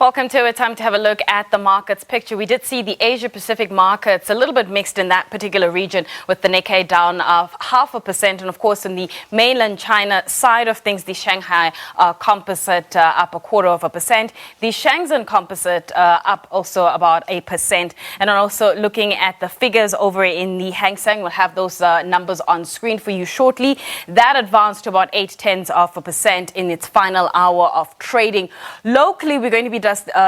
Welcome to it. Time to have a look at the markets picture. We did see the Asia-Pacific markets a little bit mixed in that particular region, with the Nikkei down 0.5%. And of course, in the mainland China side of things, the Shanghai composite up 0.25%. The Shenzhen composite up also about 8%. And also looking at the figures over in the Hang Seng, we'll have those numbers on screen for you shortly. That advanced to about 0.8% in its final hour of trading. Locally, we're going to be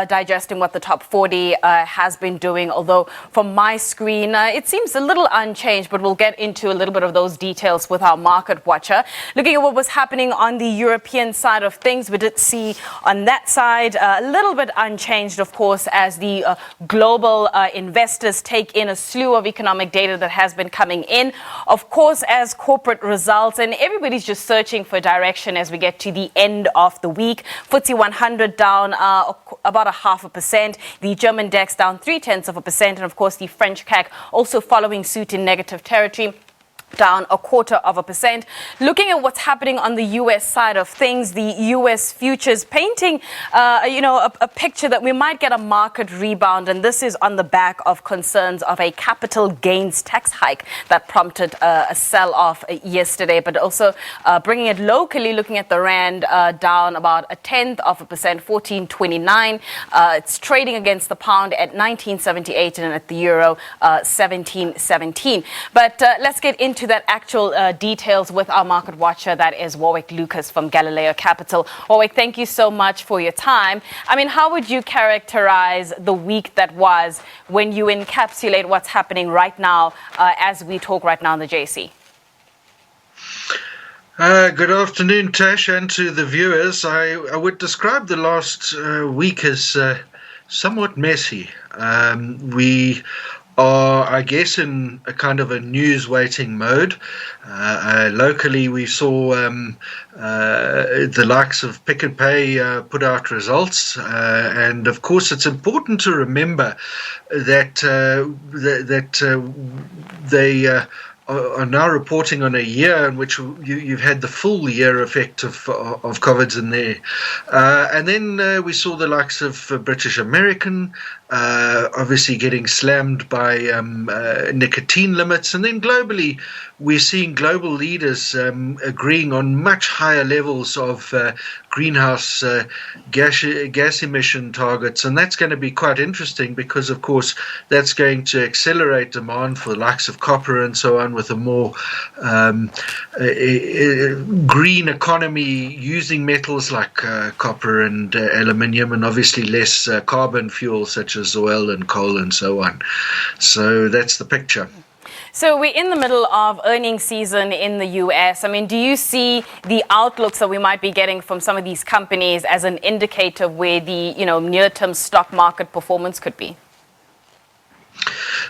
digesting what the top 40 has been doing, although from my screen, it seems a little unchanged, but we'll get into a little bit of those details with our market watcher. Looking at what was happening on the European side of things, we did see on that side a little bit unchanged, of course, as the global investors take in a slew of economic data that has been coming in. Of course, as corporate results, and everybody's just searching for direction as we get to the end of the week. FTSE 100 down about 0.5%. The German DAX down 0.3%. And of course, the French CAC also following suit in negative territory, down 0.25%. Looking at what's happening on the U.S. side of things, the U.S. futures painting, a picture that we might get a market rebound, and this is on the back of concerns of a capital gains tax hike that prompted a sell-off yesterday, but also bringing it locally, looking at the rand down about 0.1%, 14.29. It's trading against the pound at 19.78 and at the euro 17.17. But let's get into that actual details with our market watcher, that is Warwick Lucas from Galileo Capital. Warwick, thank you so much for your time. I mean, how would you characterize the week that was when you encapsulate what's happening right now as we talk right now in the JC? Good afternoon, Tash, and to the viewers. I would describe the last week as somewhat messy. We are, I guess, in a kind of a news waiting mode. Locally, we saw the likes of Pick n Pay put out results, and of course, it's important to remember that they are now reporting on a year in which you've had the full year effect of COVID in there. And then we saw the likes of British American obviously getting slammed by nicotine limits. And then globally, we're seeing global leaders agreeing on much higher levels of greenhouse gas emission targets. And that's going to be quite interesting because, of course, that's going to accelerate demand for the likes of copper and so on, with a more green economy using metals like copper and aluminium, and obviously less carbon fuel such as oil and coal and so on. So that's the picture. So we're in the middle of earnings season in the U.S. I mean, do you see the outlooks that we might be getting from some of these companies as an indicator of where the near-term stock market performance could be?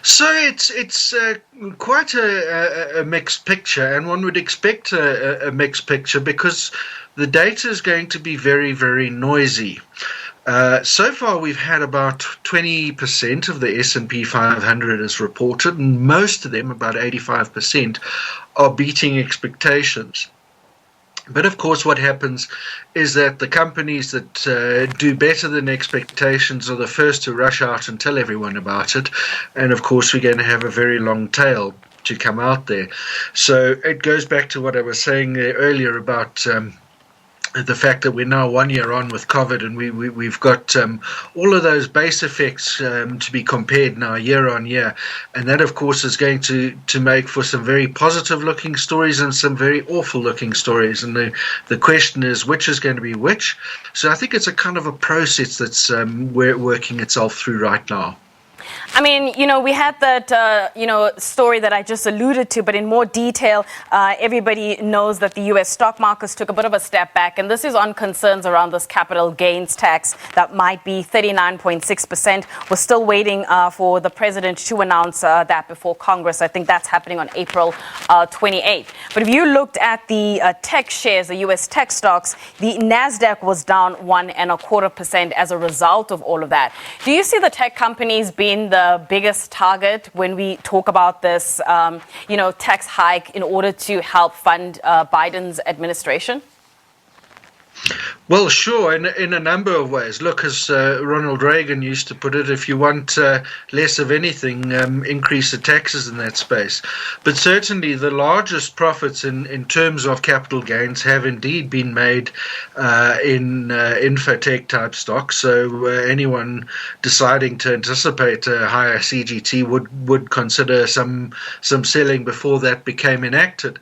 So it's quite a mixed picture, and one would expect a mixed picture because the data is going to be very, very noisy. So far, we've had about 20% of the S&P 500 is reported, and most of them, about 85%, are beating expectations. But of course, what happens is that the companies that do better than expectations are the first to rush out and tell everyone about it. And of course, we're going to have a very long tail to come out there. So it goes back to what I was saying earlier about the fact that we're now 1 year on with COVID, and we've got all of those base effects to be compared now year on year, and that of course is going to make for some very positive looking stories and some very awful looking stories, and the question is which is going to be which. So I think it's a kind of a process that's working itself through right now. I mean, we had that, story that I just alluded to, but in more detail, everybody knows that the U.S. stock markets took a bit of a step back, and this is on concerns around this capital gains tax that might be 39.6%. We're still waiting for the president to announce that before Congress. I think that's happening on April 28th. But if you looked at the tech shares, the U.S. tech stocks, the NASDAQ was down 1.25% as a result of all of that. Do you see the tech companies being the biggest target when we talk about this, tax hike in order to help fund Biden's administration? Well, sure, in a number of ways. Look, as Ronald Reagan used to put it, if you want less of anything, increase the taxes in that space. But certainly the largest profits in terms of capital gains have indeed been made in infotech type stocks. So anyone deciding to anticipate a higher CGT would consider some selling before that became enacted.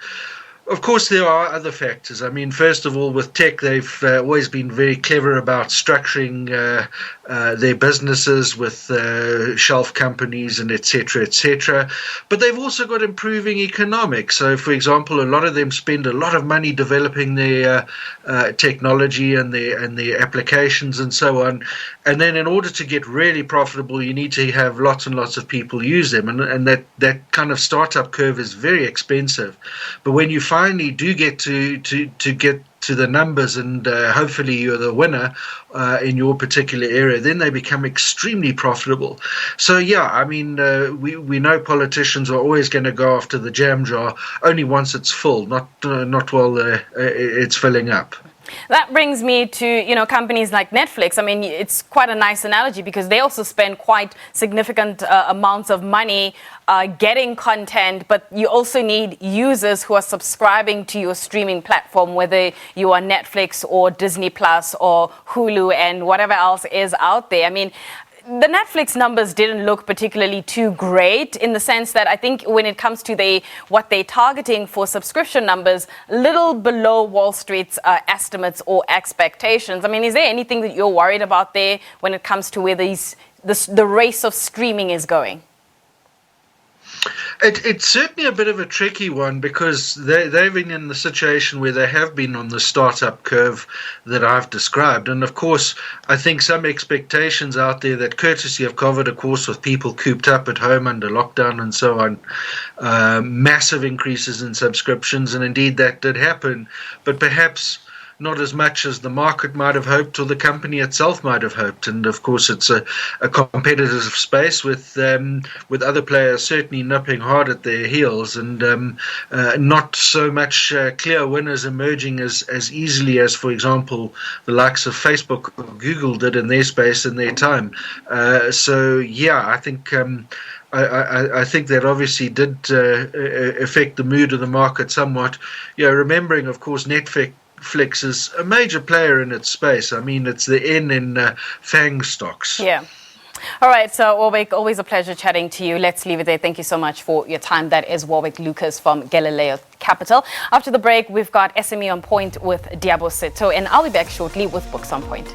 Of course, there are other factors. I mean, first of all, with tech, they've always been very clever about structuring their businesses with shelf companies and et cetera, et cetera. But they've also got improving economics. So, for example, a lot of them spend a lot of money developing their technology and their applications and so on. And then in order to get really profitable, you need to have lots and lots of people use them. And that kind of startup curve is very expensive. But when you finally do get to get to the numbers and hopefully you're the winner in your particular area, then they become extremely profitable. So yeah, I mean, we know politicians are always going to go after the jam jar only once it's full, not while it's filling up. That brings me to, companies like Netflix. I mean, it's quite a nice analogy because they also spend quite significant amounts of money getting content, but you also need users who are subscribing to your streaming platform, whether you are Netflix or Disney Plus or Hulu and whatever else is out there. I mean, the Netflix numbers didn't look particularly too great in the sense that I think when it comes to what they're targeting for subscription numbers, little below Wall Street's estimates or expectations. I mean, is there anything that you're worried about there when it comes to where the race of streaming is going? It's certainly a bit of a tricky one because they've been in the situation where they have been on the startup curve that I've described. And of course, I think some expectations out there that courtesy of COVID, of course, with people cooped up at home under lockdown and so on, massive increases in subscriptions. And indeed, that did happen. But perhaps not as much as the market might have hoped or the company itself might have hoped. And of course, it's a competitive space with other players certainly nipping hard at their heels and not so much clear winners emerging as easily as, for example, the likes of Facebook or Google did in their space in their time. So, yeah, I think I think that obviously did affect the mood of the market somewhat. Remembering, of course, Netflix is a major player in its space. I mean, it's the N in FANG stocks. Yeah. All right. So, Warwick, always a pleasure chatting to you. Let's leave it there. Thank you so much for your time. That is Warwick Lucas from Galileo Capital. After the break, we've got SME on Point with Diabo Seto, and I'll be back shortly with Books on Point.